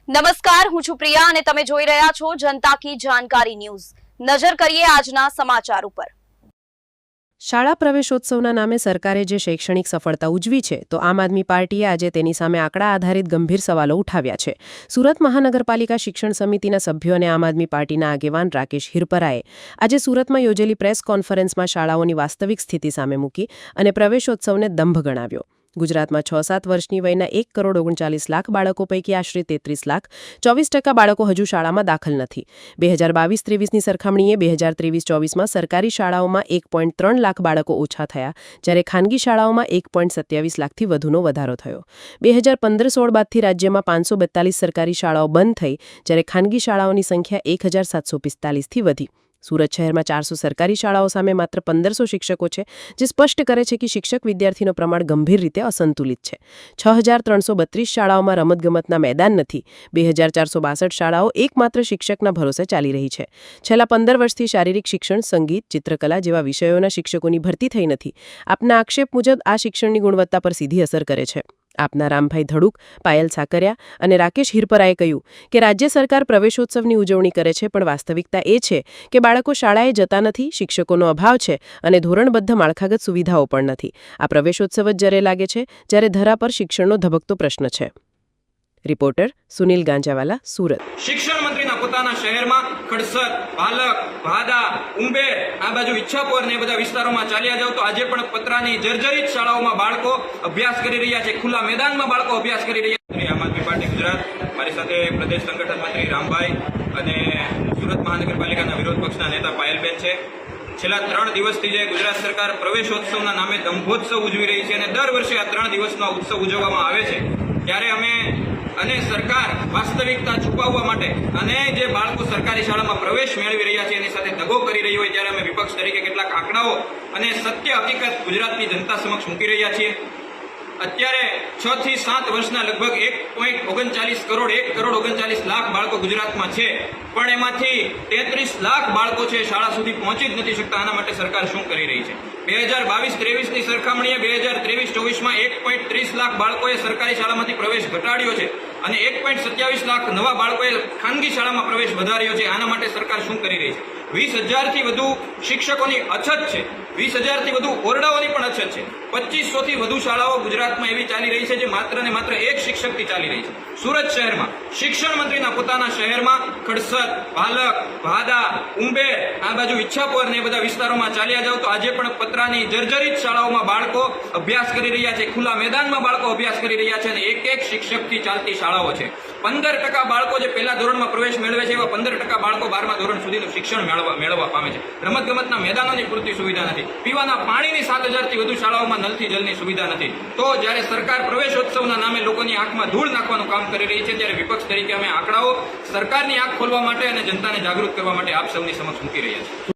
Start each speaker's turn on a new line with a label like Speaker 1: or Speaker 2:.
Speaker 1: નમસ્કાર, હું છું પ્રિયા અને તમે જોઈ રહ્યા છો જનતા કી જાણકારી ન્યૂઝ। નજર કરીએ આજના સમાચાર ઉપર।
Speaker 2: શાળા પ્રવેશોત્સવના નામે સરકારે જે શૈક્ષણિક સફળતા ઉજવી છે તો આમ આદમી પાર્ટીએ આજે તેની સામે આંકડા આધારિત ગંભીર સવાલો ઉઠાવ્યા છે। સુરત મહાનગરપાલિકા શિક્ષણ સમિતિના સભ્યો અને આમ આદમી પાર્ટીના આગેવાન રાકેશ હિરપરાએ આજે સુરતમાં યોજેલી પ્રેસ કોન્ફરન્સમાં શાળાઓની વાસ્તવિક સ્થિતિ સામે મૂકી અને પ્રવેશોત્સવને દંભ ગણાવ્યો। ગુજરાતમાં 6-7 વર્ષની વયના 1,39 લાખ બાળકો પૈકી આશરે 33 લાખ 24% બાળકો હજુ શાળામાં દાખલ નથી। 2022-23ની સરખામણીએ 2023-24માં સરકારી શાળાઓમાં 1.3 લાખ બાળકો ઓછા થયા, જ્યારે ખાનગી શાળાઓમાં 1.27 લાખથી વધુનો વધારો થયો। 2015-16 બાદથી રાજ્યમાં 542 સરકારી શાળાઓ બંધ થઈ, જ્યારે ખાનગી શાળાઓની સંખ્યા 1,745થી વધી। સુરત શહેરમાં 400 સરકારી શાળાઓ સામે માત્ર 1500 શિક્ષકો છે, જે સ્પષ્ટ કરે છે કે શિક્ષક વિદ્યાર્થીનો પ્રમાણ ગંભીર રીતે અસંતુલિત છે। 6,332 શાળાઓમાં રમતગમતના મેદાન નથી। 2,462 શાળાઓ એકમાત્ર શિક્ષકના ભરોસે ચાલી રહી છે। છેલ્લા 15 વર્ષથી શારીરિક શિક્ષણ, સંગીત, ચિત્રકલા જેવા વિષયોના શિક્ષકોની ભરતી થઈ નથી। આપના આક્ષેપ મુજબ આ શિક્ષણની ગુણવત્તા પર સીધી અસર કરે છે। આપના રામભાઈ ધડુક, પાયલ સાકરિયા અને રાકેશ હિરપરાએ કહ્યું કે રાજ્ય સરકાર પ્રવેશોત્સવની ઉજવણી કરે છે, પણ વાસ્તવિકતા એ છે કે બાળકો શાળાએ જતા નથી, શિક્ષકોનો અભાવ છે અને ધોરણબદ્ધ માળખાગત સુવિધાઓ પણ નથી। આ પ્રવેશોત્સવ જ જ્યારે લાગે છે જ્યારે ધરા પર શિક્ષણનો ધબકતો પ્રશ્ન છે। રિપોર્ટર સુનિલ ગાંજાવાલા, સુરત।
Speaker 3: શિક્ષણ મંત્રીના પોતાના શહેરમાં ખડસદ, ભાલક, ભાદા, ઉંબેર, આ બાજુ ઈચ્છાપુર ને બધા વિસ્તારોમાં ચાલ્યા જાવ તો આજે પણ પતરાની જર્જરિત શાળાઓમાં બાળકો અભ્યાસ કરી રહ્યા છે, ખુલ્લા મેદાનમાં બાળકો અભ્યાસ કરી રહ્યા છે। આમ આદમી પાર્ટી ગુજરાત, મારી સાથે પ્રદેશ સંગઠન મંત્રી રામભાઈ અને સુરત મહાનગરપાલિકાના વિરોધ પક્ષના નેતા પાયલબેન છે। છેલ્લા 3 દિવસથી જે ગુજરાત સરકાર પ્રવેશોત્સવના નામે દંભોત્સવ ઉજવી રહી છે અને દર વર્ષે આ 3 દિવસનો ઉત્સવ ઉજવવામાં આવે છે, ત્યારે અમે અને સરકાર વાસ્તવિકતા છુપાવવા માટે અને જે બાળકો સરકારી શાળામાં પ્રવેશ મેળવી રહ્યા છે એની સાથે દગો કરી રહી હોય ત્યારે અમે વિપક્ષ તરીકે કેટલાક આંકડાઓ અને સત્ય હકીકત ગુજરાતની જનતા સમક્ષ મૂકી રહ્યા છીએ। અત્યારે 6 થી 7 વર્ષના લગભગ 1.39 કરોડ 1,39 લાખ બાળકો ગુજરાતમાં છે, પણ એમાંથી 33 લાખ બાળકો છે શાળા સુધી પહોંચી જ નથી શકતા। આના માટે સરકાર શું કરી રહી છે? 2022-23ની સરખામણીએ 2023-24માં 1.30 લાખ બાળકોએ સરકારી શાળામાંથી પ્રવેશ ઘટાડ્યો છે અને 1.27 લાખ નવા બાળકોએ ખાનગી શાળામાં પ્રવેશ વધાર્યો છે। આના માટે સરકાર શું કરી રહી છે? 20,000થી વધુ શિક્ષકોની અછત છે, 20,000થી વધુ ઓરડાઓની પણ અછત છે, 2500થી વધુ શાળાઓ ગુજરાતમાં એવી ચાલી રહી છે જે માત્ર ને માત્ર એક શિક્ષકથી ચાલી રહી છે। સુરત શહેરમાં શિક્ષણ મંત્રીના પોતાના શહેરમાં ખડસદ, ભાલક, ભાદા, ઉંબેર, આ બાજુ ઈચ્છાપુર ને બધા વિસ્તારોમાં ચાલ્યા જાવ તો આજે પણ પતરાની જર્જરિત શાળાઓમાં બાળકો અભ્યાસ કરી રહ્યા છે, ખુલ્લા મેદાનમાં બાળકો અભ્યાસ કરી રહ્યા છે અને એક શિક્ષકથી ચાલતી શાળાઓ છે। 15% બાળકો જે પહેલા ધોરણમાં પ્રવેશ મેળવે છે એવા 15% બાળકો 12મા ધોરણ સુધીનું શિક્ષણ મેળવવા પામે છે। રમતગમતના મેદાનોની પૂરતી સુવિધા નથી, પીવાના પાણીની 7,000થી વધુ શાળાઓમાં નલથી જલની સુવિધા નથી। તો જ્યારે સરકાર પ્રવેશોત્સવના નામે લોકોની આંખમાં ધૂળ નાખવાનું કામ કરી રહી છે, ત્યારે વિપક્ષ તરીકે અમે આંકડાઓ સરકારની આંખ ખોલવા માટે અને જનતાને જાગૃત કરવા માટે આપ સૌની સમક્ષ મૂકી રહ્યા છીએ।